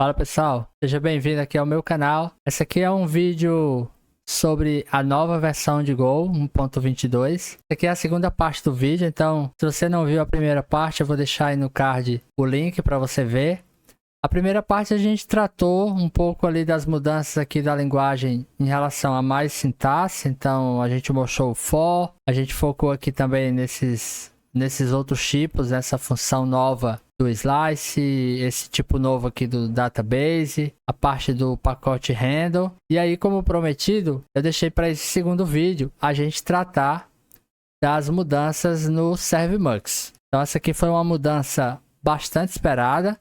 Fala pessoal, seja bem-vindo aqui ao meu canal. Esse aqui é um vídeo sobre a nova versão de Go 1.22. Essa aqui é a segunda parte do vídeo, então se você não viu a primeira parte, eu vou deixar aí no card o link para você ver. A primeira parte a gente tratou um pouco ali das mudanças aqui da linguagem em relação a mais sintaxe, então a gente mostrou o for, a gente focou aqui também nesses outros tipos, essa função nova do slice, esse tipo novo aqui do database, a parte do pacote handle. E aí, como prometido, eu deixei para esse segundo vídeo a gente tratar das mudanças no ServMux. Então essa aqui foi uma mudança bastante esperada.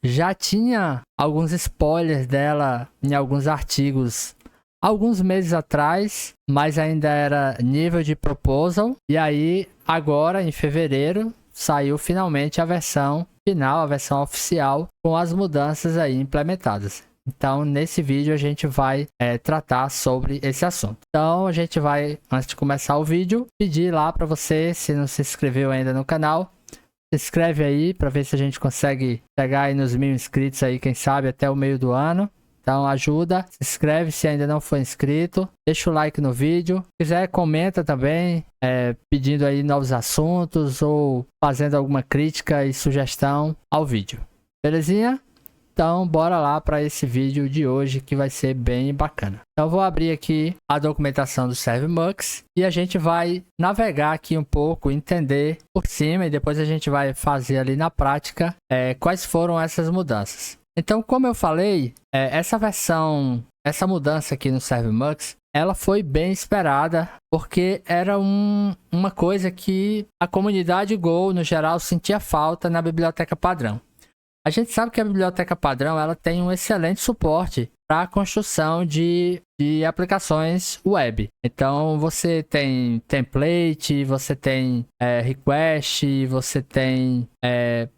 Já tinha alguns spoilers dela em alguns artigos alguns meses atrás, mas ainda era nível de proposal. E aí, agora em fevereiro, saiu finalmente a versão final, a versão oficial, com as mudanças aí implementadas. Então, nesse vídeo a gente vai tratar sobre esse assunto. Então, a gente vai, antes de começar o vídeo, pedir lá para você, se não se inscreveu ainda no canal, se inscreve aí para ver se a gente consegue chegar aí nos 1000 inscritos aí, quem sabe até o meio do ano. Então ajuda, se inscreve se ainda não for inscrito, deixa o like no vídeo. Se quiser, comenta também, pedindo aí novos assuntos ou fazendo alguma crítica e sugestão ao vídeo. Belezinha? Então bora lá para esse vídeo de hoje que vai ser bem bacana. Então eu vou abrir aqui a documentação do ServMux e a gente vai navegar aqui um pouco, entender por cima e depois a gente vai fazer ali na prática quais foram essas mudanças. Então, como eu falei, essa mudança aqui no ServMux, ela foi bem esperada, porque era uma coisa que a comunidade Go, no geral, sentia falta na biblioteca padrão. A gente sabe que a biblioteca padrão ela tem um excelente suporte para a construção de aplicações web. Então, você tem template, você tem request, você tem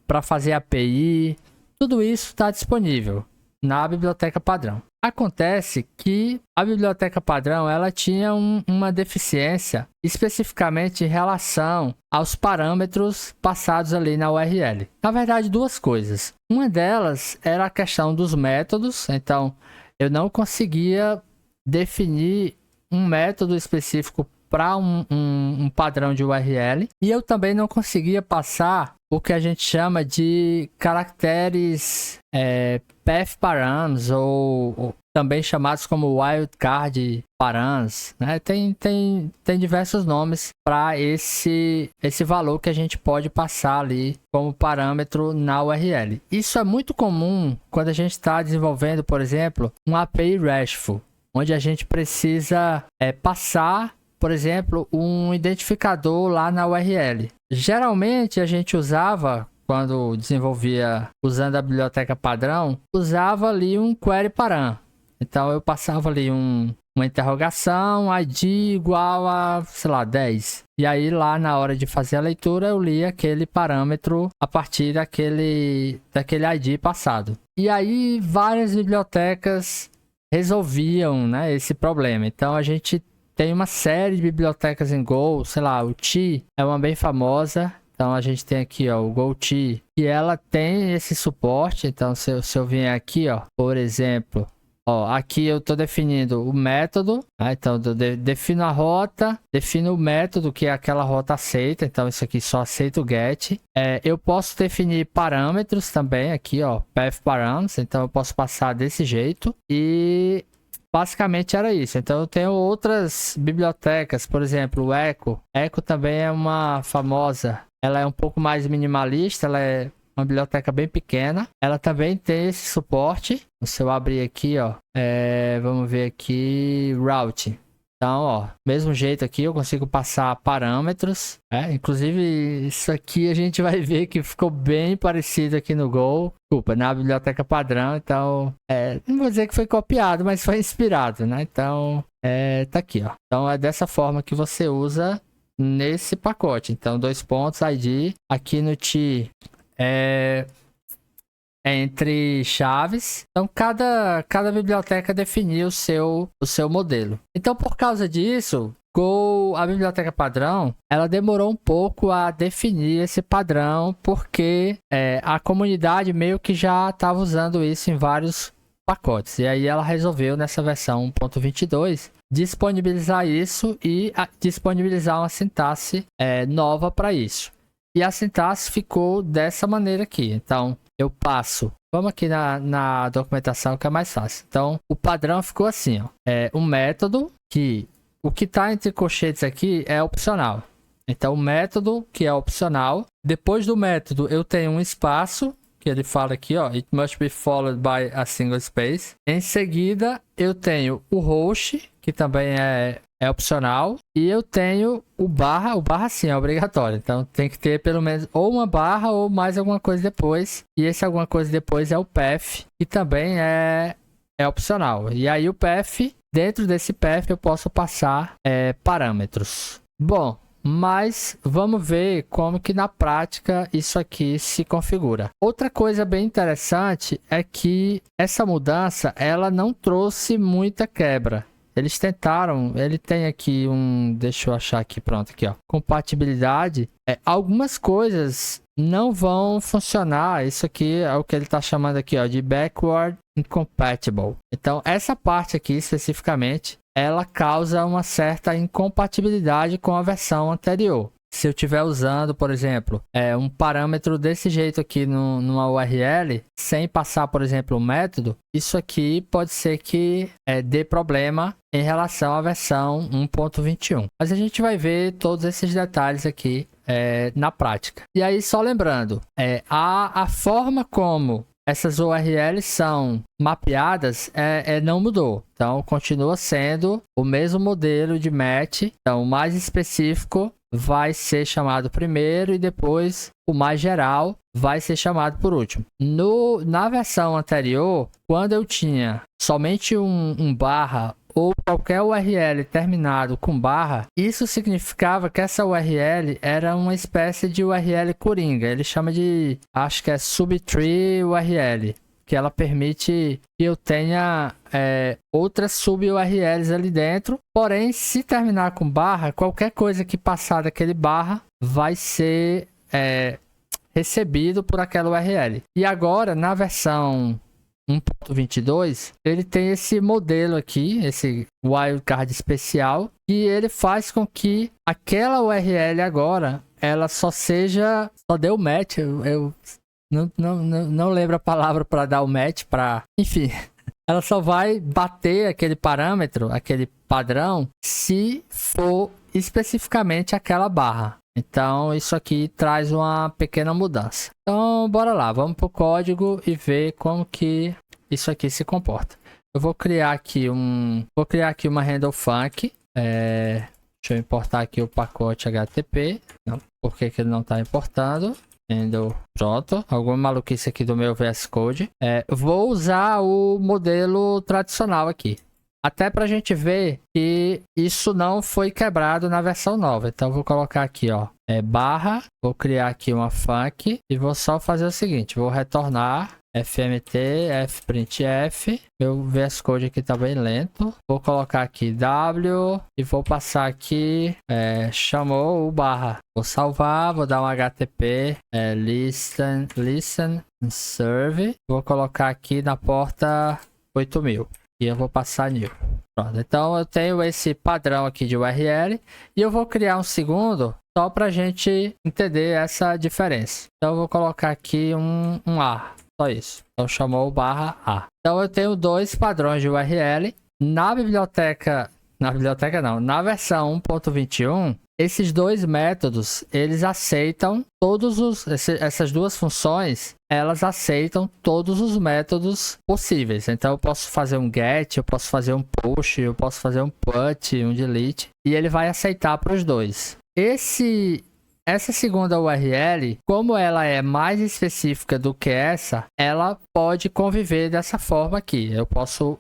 para fazer API. Tudo isso está disponível na biblioteca padrão. Acontece que a biblioteca padrão ela tinha uma deficiência especificamente em relação aos parâmetros passados ali na URL. Na verdade, duas coisas. Uma delas era a questão dos métodos. Então, eu não conseguia definir um método específico para um padrão de URL. E eu também não conseguia passar o que a gente chama de caracteres path params ou também chamados como wildcard params, né? Tem diversos nomes para esse valor que a gente pode passar ali como parâmetro na URL. Isso é muito comum quando a gente está desenvolvendo, por exemplo, um API RESTful, onde a gente precisa passar, por exemplo, um identificador lá na URL. Geralmente a gente usava, quando desenvolvia usando a biblioteca padrão, usava ali um query param. Então eu passava ali uma interrogação, ID igual a, sei lá, 10. E aí lá na hora de fazer a leitura eu lia aquele parâmetro a partir daquele ID passado. E aí várias bibliotecas resolviam, né, esse problema. Então a gente tem uma série de bibliotecas em Go, sei lá, o T é uma bem famosa. Então a gente tem aqui, ó, o GoT, que ela tem esse suporte. Então se eu vier aqui, ó, por exemplo, ó, aqui eu estou definindo o método, né? Então eu defino a rota, defino o método que é aquela rota aceita. Então isso aqui só aceita o get. Eu posso definir parâmetros também aqui, ó, path params. Então eu posso passar desse jeito e basicamente era isso. Então eu tenho outras bibliotecas, por exemplo, o Echo. Echo também é uma famosa. Ela é um pouco mais minimalista, ela é uma biblioteca bem pequena. Ela também tem esse suporte. Se eu abrir aqui, ó, vamos ver aqui, route. Então, ó, mesmo jeito aqui eu consigo passar parâmetros. Inclusive isso aqui a gente vai ver que ficou bem parecido aqui no Go. Desculpa, na biblioteca padrão. Então, não vou dizer que foi copiado, mas foi inspirado, né? Então, tá aqui, ó. Então é dessa forma que você usa nesse pacote. Então, 2 pontos, ID. Aqui no T entre chaves. Então, cada biblioteca definiu o seu modelo. Então, por causa disso, Go, a biblioteca padrão, ela demorou um pouco a definir esse padrão, porque a comunidade meio que já estava usando isso em vários pacotes. E aí ela resolveu, nessa versão 1.22, disponibilizar isso e disponibilizar uma sintaxe nova para isso. E a sintaxe ficou dessa maneira aqui. Então, eu passo... Vamos aqui na documentação, que é mais fácil. Então, o padrão ficou assim, ó. Um método que... O que está entre colchetes aqui é opcional. Então, o método que é opcional. Depois do método, eu tenho um espaço, que ele fala aqui, ó. It must be followed by a single space. Em seguida, eu tenho o host, que também é opcional. E eu tenho o barra. O barra sim é obrigatório. Então tem que ter pelo menos ou uma barra ou mais alguma coisa depois. E esse alguma coisa depois é o path, que também é opcional. E aí o path, dentro desse path eu posso passar parâmetros. Bom, mas vamos ver como que na prática isso aqui se configura. Outra coisa bem interessante é que essa mudança ela não trouxe muita quebra. Eles tentaram, ele tem aqui deixa eu achar aqui, pronto, aqui ó, compatibilidade. Algumas coisas não vão funcionar, isso aqui é o que ele está chamando aqui ó, de backward incompatible. Então essa parte aqui especificamente, ela causa uma certa incompatibilidade com a versão anterior. Se eu estiver usando, por exemplo, um parâmetro desse jeito aqui numa URL, sem passar, por exemplo, um método, isso aqui pode ser que dê problema em relação à versão 1.21. Mas a gente vai ver todos esses detalhes aqui na prática. E aí, só lembrando, a forma como essas URLs são mapeadas não mudou. Então, continua sendo o mesmo modelo de match. Então, o mais específico vai ser chamado primeiro e depois o mais geral vai ser chamado por último. Na versão anterior, quando eu tinha somente um barra ou qualquer URL terminado com barra, isso significava que essa URL era uma espécie de URL coringa. Ele chama de, acho que é subtree URL, que ela permite que eu tenha outras sub-URLs ali dentro. Porém, se terminar com barra, qualquer coisa que passar daquele barra vai ser recebido por aquela URL. E agora, na versão 1.22, ele tem esse modelo aqui, esse wildcard especial, que ele faz com que aquela URL agora, ela só dê o match. Eu não lembro a palavra para dar o match, enfim, ela só vai bater aquele parâmetro, aquele padrão, se for especificamente aquela barra. Então, isso aqui traz uma pequena mudança. Então, bora lá, vamos para o código e ver como que isso aqui se comporta. Eu vou criar aqui uma handle func. Deixa eu importar aqui o pacote HTTP. Não, por que ele não está importando? Pronto, alguma maluquice aqui do meu VS Code. Vou usar o modelo tradicional aqui, até para a gente ver que isso não foi quebrado na versão nova. Então vou colocar aqui, ó, barra, vou criar aqui uma func e vou só fazer o seguinte, vou retornar fmt fprintf. Meu VS Code aqui tá bem lento. Vou colocar aqui w e vou passar aqui, chamou o barra. Vou salvar, vou dar um http listen serve. Vou colocar aqui na porta 8000 e eu vou passar new. Pronto, então eu tenho esse padrão aqui de URL e eu vou criar um segundo só para a gente entender essa diferença. Então eu vou colocar aqui um A. Só isso. Então chamou o barra A. Então eu tenho dois padrões de URL. Na versão 1.21, esses dois métodos, eles aceitam essas duas funções, elas aceitam todos os métodos possíveis. Então eu posso fazer um get, eu posso fazer um push, eu posso fazer um put, um delete, e ele vai aceitar para os dois. Essa segunda URL, como ela é mais específica do que essa, ela pode conviver dessa forma aqui. Eu posso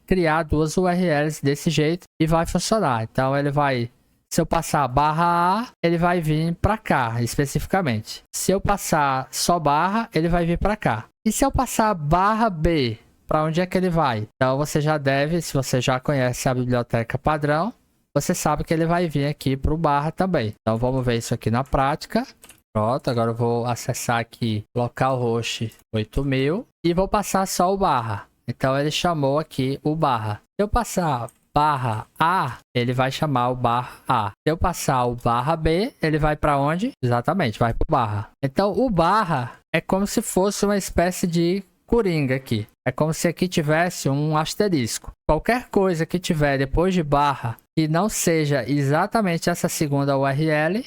criar duas URLs desse jeito e vai funcionar. Então ele vai, se eu passar barra A, ele vai vir para cá especificamente. Se eu passar só barra, ele vai vir para cá. E se eu passar barra B, para onde é que ele vai? Então você já deve, se você já conhece a biblioteca padrão, você sabe que ele vai vir aqui para o barra também. Então vamos ver isso aqui na prática. Pronto, agora eu vou acessar aqui localhost 8000 e vou passar só o barra. Então ele chamou aqui o barra. Se eu passar barra A, ele vai chamar o barra A. Se eu passar o barra B, ele vai para onde? Exatamente, vai para o barra. Então o barra é como se fosse uma espécie de coringa aqui. É como se aqui tivesse um asterisco. Qualquer coisa que tiver depois de barra que não seja exatamente essa segunda URL,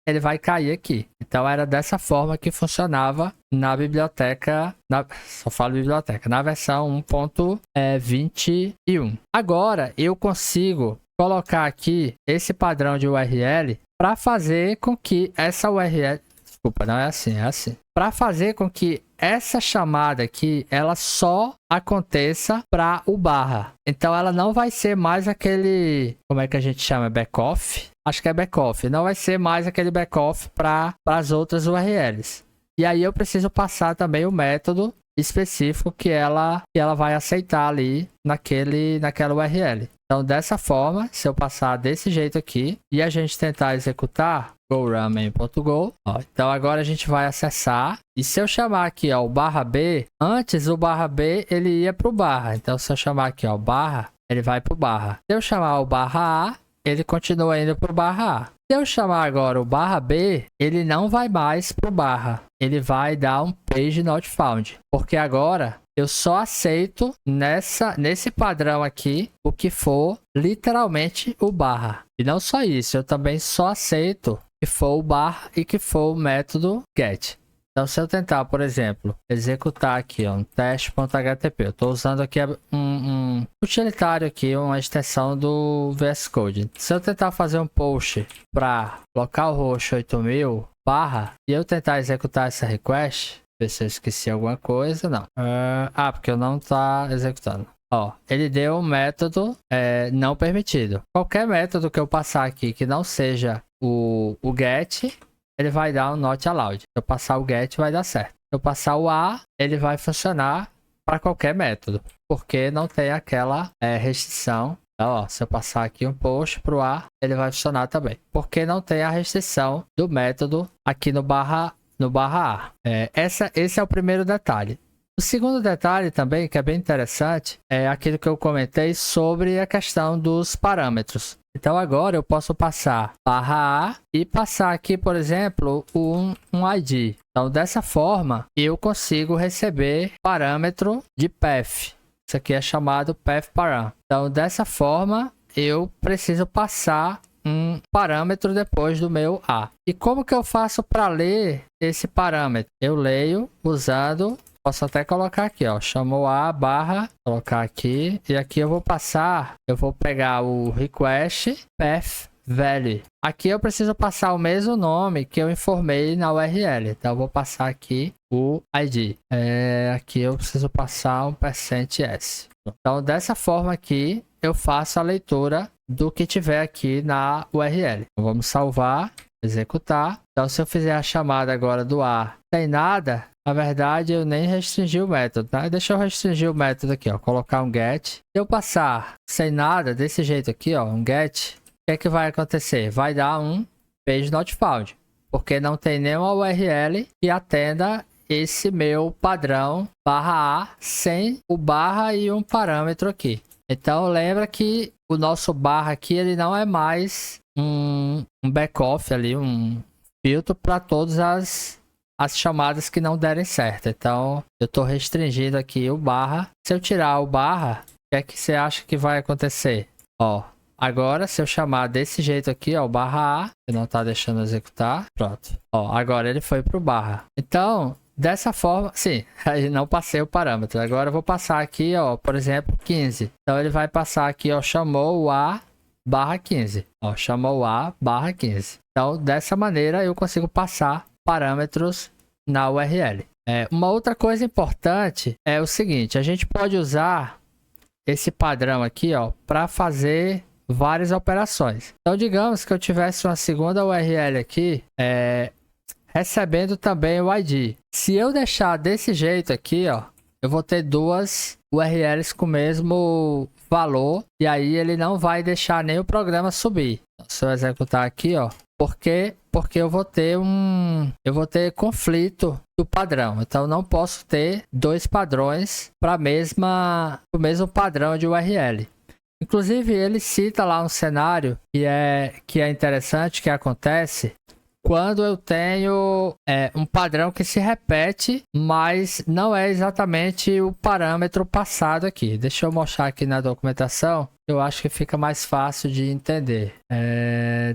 ele vai cair aqui. Então era dessa forma que funcionava na biblioteca, só falo biblioteca, na versão 1.21. Agora eu consigo colocar aqui esse padrão de URL para fazer com que essa URL, desculpa, não é assim, é assim. Para fazer com que essa chamada aqui, ela só aconteça para o barra. Então ela não vai ser mais aquele, como é que a gente chama? Backoff? Acho que é backoff. Não vai ser mais aquele backoff para as outras URLs. E aí eu preciso passar também o método específico que ela vai aceitar ali naquela URL. Então dessa forma, se eu passar desse jeito aqui e a gente tentar executar goramen.go, então agora a gente vai acessar, e se eu chamar aqui ó, o barra B, antes o barra B ele ia para o barra, então se eu chamar aqui ó, o barra, ele vai para o barra. Se eu chamar o barra A, ele continua indo para o barra A. Se eu chamar agora o barra B, ele não vai mais para o barra, ele vai dar um page not found, porque agora eu só aceito nesse padrão aqui o que for literalmente o barra. E não só isso, eu também só aceito que for o barra e que for o método get. Então se eu tentar, por exemplo, executar aqui ó, um teste.htp, eu estou usando aqui um utilitário aqui, uma extensão do VS Code. Se eu tentar fazer um post para localhost 8000 barra e eu tentar executar essa request, ver se eu esqueci alguma coisa, não. Porque eu não tá executando. Ó, ele deu um método não permitido. Qualquer método que eu passar aqui que não seja o get, ele vai dar um not allowed. Se eu passar o get, vai dar certo. Se eu passar o a, ele vai funcionar para qualquer método, porque não tem aquela restrição. Então, ó, se eu passar aqui um post para o a, ele vai funcionar também, porque não tem a restrição do método aqui no barra A. Esse é o primeiro detalhe. O segundo detalhe também, que é bem interessante, é aquilo que eu comentei sobre a questão dos parâmetros. Então agora eu posso passar barra A e passar aqui, por exemplo, um ID. Então dessa forma eu consigo receber parâmetro de path. Isso aqui é chamado path param. Então dessa forma eu preciso passar um parâmetro depois do meu A. E como que eu faço para ler esse parâmetro? Eu leio usando, posso até colocar aqui, ó, chamou A barra, colocar aqui, e aqui eu vou pegar o request path value. Aqui eu preciso passar o mesmo nome que eu informei na URL. Então eu vou passar aqui o ID. Aqui eu preciso passar um %s. Então dessa forma aqui eu faço a leitura do que tiver aqui na URL. Então, vamos salvar, executar. Então se eu fizer a chamada agora do A sem nada, na verdade eu nem restringi o método, tá? Deixa eu restringir o método aqui, ó, colocar um get. Se eu passar sem nada desse jeito aqui, ó, um get, o que vai acontecer? Vai dar um page not found, porque não tem nenhuma URL que atenda esse meu padrão barra A sem o barra e um parâmetro aqui. Então lembra que o nosso barra aqui ele não é mais um backoff ali, um filtro para todas as chamadas que não derem certo. Então eu estou restringindo aqui o barra. Se eu tirar o barra, o que é que você acha que vai acontecer? Ó, agora se eu chamar desse jeito aqui, ó, o barra A, que não está deixando executar, pronto. Ó, agora ele foi para o barra. Então dessa forma, sim, aí não passei o parâmetro. Agora eu vou passar aqui, ó, por exemplo, 15. Então ele vai passar aqui, ó, chamou o A barra 15. Ó, chamou o A barra 15. Então dessa maneira eu consigo passar parâmetros na URL. Uma outra coisa importante é o seguinte, a gente pode usar esse padrão aqui, ó, para fazer várias operações. Então digamos que eu tivesse uma segunda URL aqui, recebendo também o ID. Se eu deixar desse jeito aqui, ó, eu vou ter duas URLs com o mesmo valor. E aí ele não vai deixar nem o programa subir. Se eu executar aqui, ó. Por quê? Porque eu vou ter conflito do padrão. Então eu não posso ter dois padrões para o mesmo padrão de URL. Inclusive ele cita lá um cenário que é interessante, que acontece quando eu tenho um padrão que se repete, mas não é exatamente o parâmetro passado aqui. Deixa eu mostrar aqui na documentação. Eu acho que fica mais fácil de entender.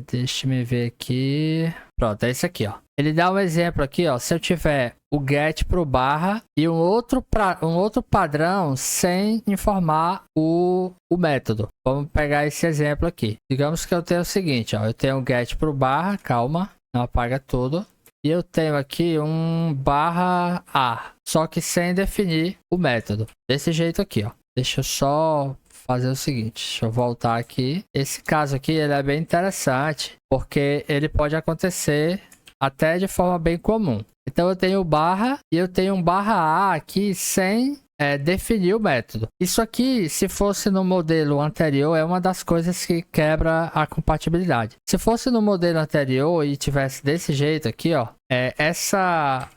Deixa eu ver aqui. Pronto, é isso aqui, ó. Ele dá um exemplo aqui, ó. Se eu tiver o get pro barra e um outro padrão sem informar o método. Vamos pegar esse exemplo aqui. Digamos que eu tenho o seguinte, ó. Eu tenho um get pro barra, calma, não apaga tudo. E eu tenho aqui um barra A, só que sem definir o método. Desse jeito aqui, ó. Deixa eu só fazer o seguinte, deixa eu voltar aqui. Esse caso aqui, ele é bem interessante, porque ele pode acontecer até de forma bem comum. Então eu tenho o barra e eu tenho um barra A aqui sem definir o método. Isso aqui, se fosse no modelo anterior, é uma das coisas que quebra a compatibilidade. Se fosse no modelo anterior e tivesse desse jeito aqui, ó,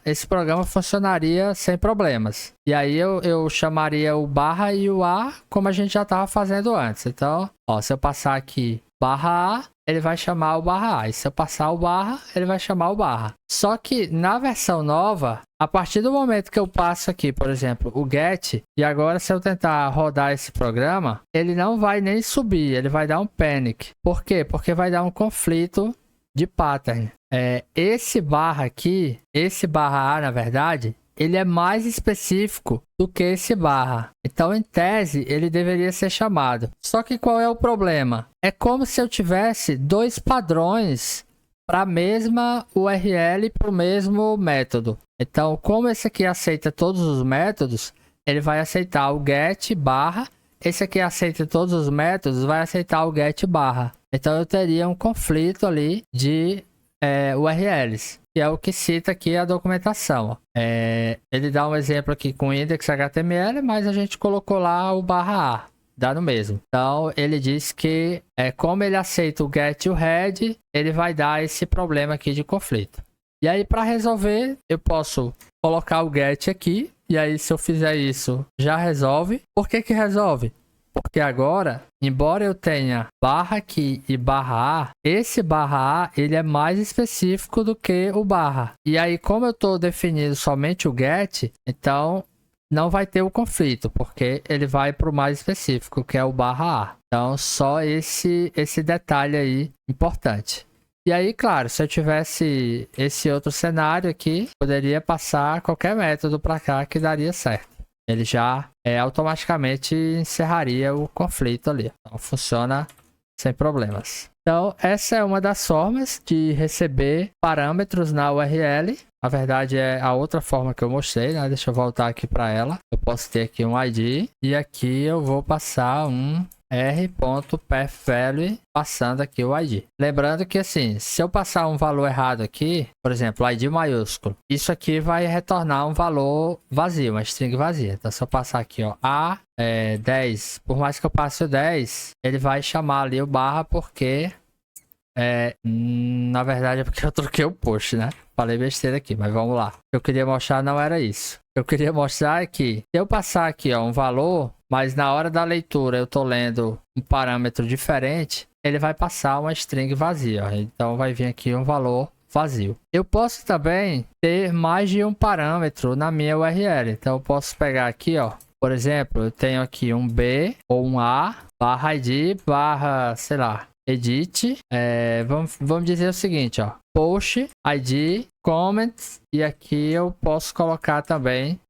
esse programa funcionaria sem problemas. E aí eu chamaria o barra e o A como a gente já estava fazendo antes. Então, ó, se eu passar aqui barra A, ele vai chamar o barra A. E se eu passar o barra, ele vai chamar o barra. Só que na versão nova, a partir do momento que eu passo aqui, por exemplo, o get, e agora se eu tentar rodar esse programa, ele não vai nem subir, ele vai dar um panic. Por quê? Porque vai dar um conflito de pattern. Esse barra aqui, esse barra A, na verdade, ele é mais específico do que esse barra. Então, em tese, ele deveria ser chamado. Só que qual é o problema? É como se eu tivesse dois padrões para a mesma URL e para o mesmo método. Então, como esse aqui aceita todos os métodos, ele vai aceitar o get barra. Esse aqui aceita todos os métodos, vai aceitar o get barra. Então, eu teria um conflito ali de URLs. Que é o que cita aqui a documentação. Ele dá um exemplo aqui com index HTML, mas a gente colocou lá o barra A, dá no mesmo. Então, ele diz que como ele aceita o get e o head, ele vai dar esse problema aqui de conflito. E aí, para resolver, eu posso colocar o get aqui, e aí se eu fizer isso, já resolve. Por que que resolve? Porque agora, embora eu tenha barra aqui e barra A, esse barra A ele é mais específico do que o barra. E aí, como eu estou definindo somente o get, então não vai ter o conflito, porque ele vai para o mais específico, que é o barra A. Então, só esse detalhe aí importante. E aí, claro, se eu tivesse esse outro cenário aqui, poderia passar qualquer método para cá que daria certo. Ele já automaticamente encerraria o conflito ali. Então, funciona sem problemas. Então, essa é uma das formas de receber parâmetros na URL. Na verdade, é a outra forma que eu mostrei, né? Deixa eu voltar aqui para ela. Eu posso ter aqui um ID e aqui eu vou passar um r.pathValue passando aqui o ID. Lembrando que assim, se eu passar um valor errado aqui, por exemplo, ID maiúsculo, isso aqui vai retornar um valor vazio, uma string vazia. Então se eu passar aqui, ó, A 10, por mais que eu passe o 10, ele vai chamar ali o barra porque na verdade é porque eu troquei o post, né? Falei besteira aqui, mas vamos lá. O que eu queria mostrar não era isso. O que eu queria mostrar é que se eu passar aqui, ó, um valor, mas na hora da leitura eu tô lendo um parâmetro diferente, ele vai passar uma string vazia, ó. Então vai vir aqui um valor vazio. Eu posso também ter mais de um parâmetro na minha URL. Então eu posso pegar aqui, ó, por exemplo, eu tenho aqui um B ou um A, barra ID, barra, sei lá, edit. Vamos dizer o seguinte, ó, post, ID, comment, e aqui eu posso colocar também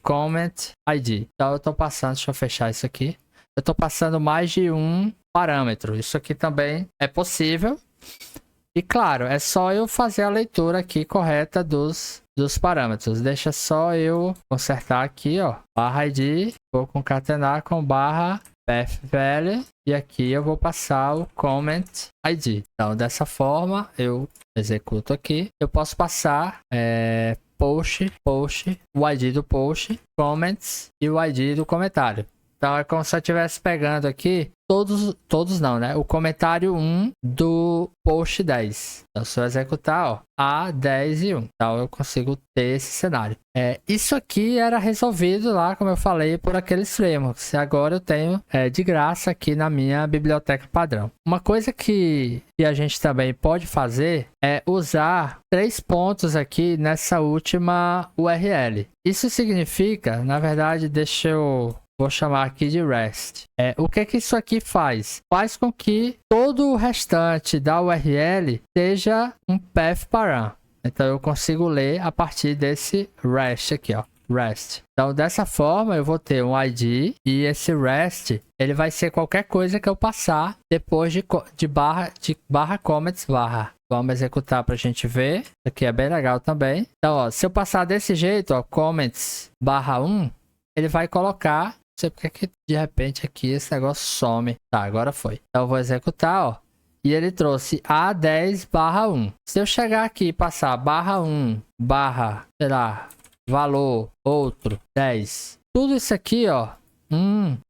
comment ID. Então eu estou passando, deixa eu fechar isso aqui. Eu estou passando mais de um parâmetro. Isso aqui também é possível. E claro, é só eu fazer a leitura aqui correta dos parâmetros. Deixa só eu consertar aqui, ó, barra ID, vou concatenar com barra pathValue e aqui eu vou passar o comment ID. Então dessa forma eu executo aqui. Eu posso passar post, o ID do post, comments e o ID do comentário. Então é como se eu estivesse pegando aqui todos não, né? O comentário 1 do post 10. Então se eu executar, ó, A, 10 e 1. Então eu consigo ter esse cenário. Isso aqui era resolvido lá, como eu falei, por aqueles frameworks. E agora eu tenho de graça aqui na minha biblioteca padrão. Uma coisa que a gente também pode fazer é usar 3 pontos aqui nessa última URL. Isso significa, na verdade, vou chamar aqui de REST. O que isso aqui faz? Faz com que todo o restante da URL seja um path param. Então eu consigo ler a partir desse REST aqui, ó. REST. Então dessa forma eu vou ter um ID e esse REST ele vai ser qualquer coisa que eu passar depois de barra comments barra. Vamos executar para a gente ver. Isso aqui é bem legal também. Então, ó, se eu passar desse jeito, ó, comments barra 1, ele vai colocar. Não sei porque que de repente aqui esse negócio some. Tá, agora foi. Então eu vou executar, ó. E ele trouxe A10 barra 1. Se eu chegar aqui e passar barra 1 barra, sei lá, valor, outro, 10. Tudo isso aqui, ó.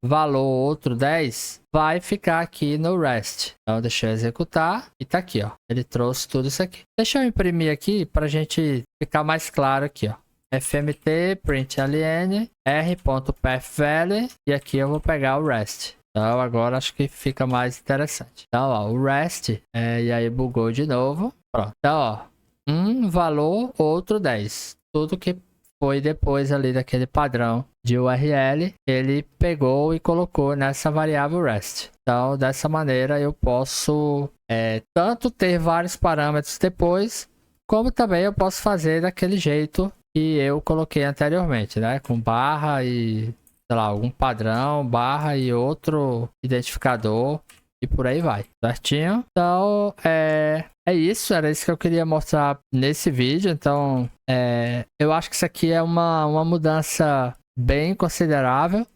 Valor, outro, 10. Vai ficar aqui no REST. Então deixa eu executar. E tá aqui, ó. Ele trouxe tudo isso aqui. Deixa eu imprimir aqui pra gente ficar mais claro aqui, ó. fmt println r.pathValue e aqui eu vou pegar o REST. Então agora acho que fica mais interessante. Então ó, o REST e aí bugou de novo. Pronto. Então ó, valor, outro 10. Tudo que foi depois ali daquele padrão de URL, ele pegou e colocou nessa variável REST. Então dessa maneira eu posso tanto ter vários parâmetros depois, como também eu posso fazer daquele jeito que eu coloquei anteriormente, né? Com barra e, sei lá, algum padrão, barra e outro identificador e por aí vai, certinho? Então, é isso, era isso que eu queria mostrar nesse vídeo. Então, eu acho que isso aqui é uma mudança bem considerável.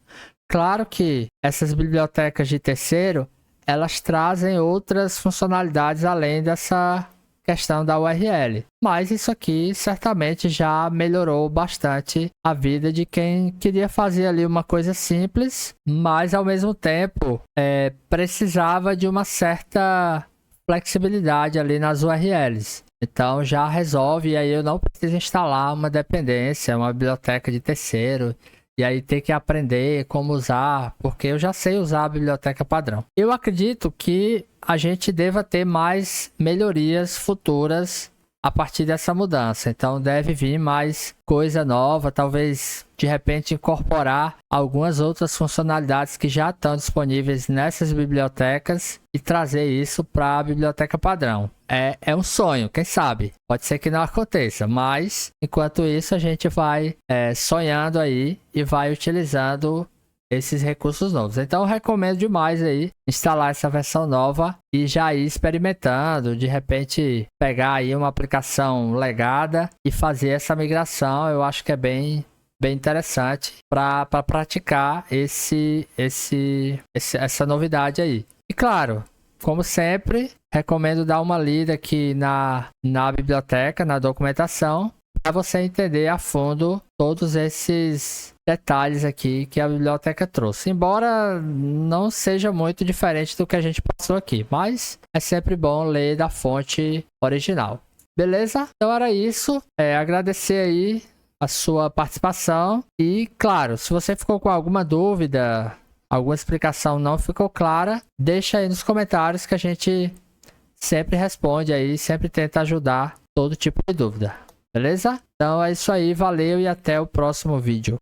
Claro que essas bibliotecas de terceiro, elas trazem outras funcionalidades além dessa questão da URL, mas isso aqui certamente já melhorou bastante a vida de quem queria fazer ali uma coisa simples, mas ao mesmo tempo precisava de uma certa flexibilidade ali nas URLs. Então já resolve, e aí eu não preciso instalar uma dependência, uma biblioteca de terceiro, e aí ter que aprender como usar, porque eu já sei usar a biblioteca padrão. Eu acredito que a gente deva ter mais melhorias futuras a partir dessa mudança. Então deve vir mais coisa nova, talvez de repente incorporar algumas outras funcionalidades que já estão disponíveis nessas bibliotecas e trazer isso para a biblioteca padrão. É um sonho, quem sabe? Pode ser que não aconteça, mas enquanto isso a gente vai sonhando aí e vai utilizando esses recursos novos. Então eu recomendo demais aí instalar essa versão nova e já ir experimentando, de repente pegar aí uma aplicação legada e fazer essa migração. Eu acho que é bem interessante para praticar essa novidade aí. E claro, como sempre, recomendo dar uma lida aqui na biblioteca, na documentação, para você entender a fundo todos esses detalhes aqui que a biblioteca trouxe. Embora não seja muito diferente do que a gente passou aqui, mas é sempre bom ler da fonte original. Beleza? Então era isso. Agradecer aí a sua participação. E claro, se você ficou com alguma dúvida, alguma explicação não ficou clara, deixa aí nos comentários que a gente sempre responde aí, sempre tenta ajudar todo tipo de dúvida. Beleza? Então é isso aí, valeu e até o próximo vídeo.